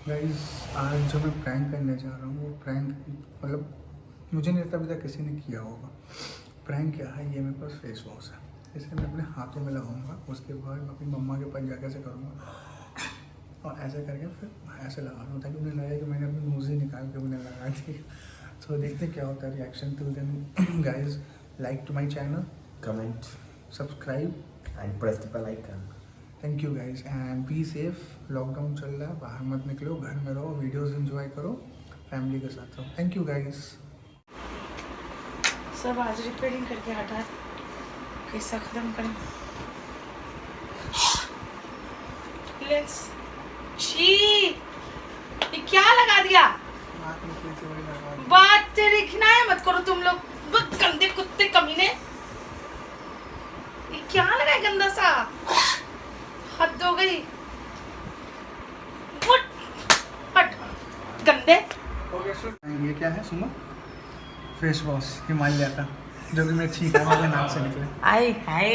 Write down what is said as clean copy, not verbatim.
Guys आज जो मैं प्रैंक करने जा रहा हूँ वो प्रैंक मतलब मुझे नहीं लगता अभी तक किसी ने किया होगा। प्रैंक क्या है, ये मेरे पास फेस वॉश है, इसे मैं अपने हाथों में लगाऊंगा। उसके बाद मैं अपनी मम्मा के पास जाकर ऐसे करूँगा और ऐसे करके फिर ऐसे लगा दूँ ताकि उन्हें लगे कि मैंने अपनी नोज़ ही निकाल के उन्हें लगा दी। तो देखते क्या होता है reaction. Till then guys, like to my channel, comment subscribe. and press the bell icon. Thank you guys and be safe. Lockdown चल रहा है, बाहर मत निकलो, घर में रहो, वीडियोस एंजॉय करो, फैमिली के साथ रहो। Thank you guys. सब आज रिपेयरिंग करके हटा कैसा खत्म करें। लेट्स छी, ये क्या लगा दिया? बात तेरी खिनाया मत करो तुम लोग, बहुत गंदे कुत्ते कमीने। ये क्या लगा है गंदा सा? हद हो गई। हट गंदे। ये क्या है सुनो? फेस वॉश हिमालय का, जो कि मैं ठीक है मेरे नाम से निकले। आए हाय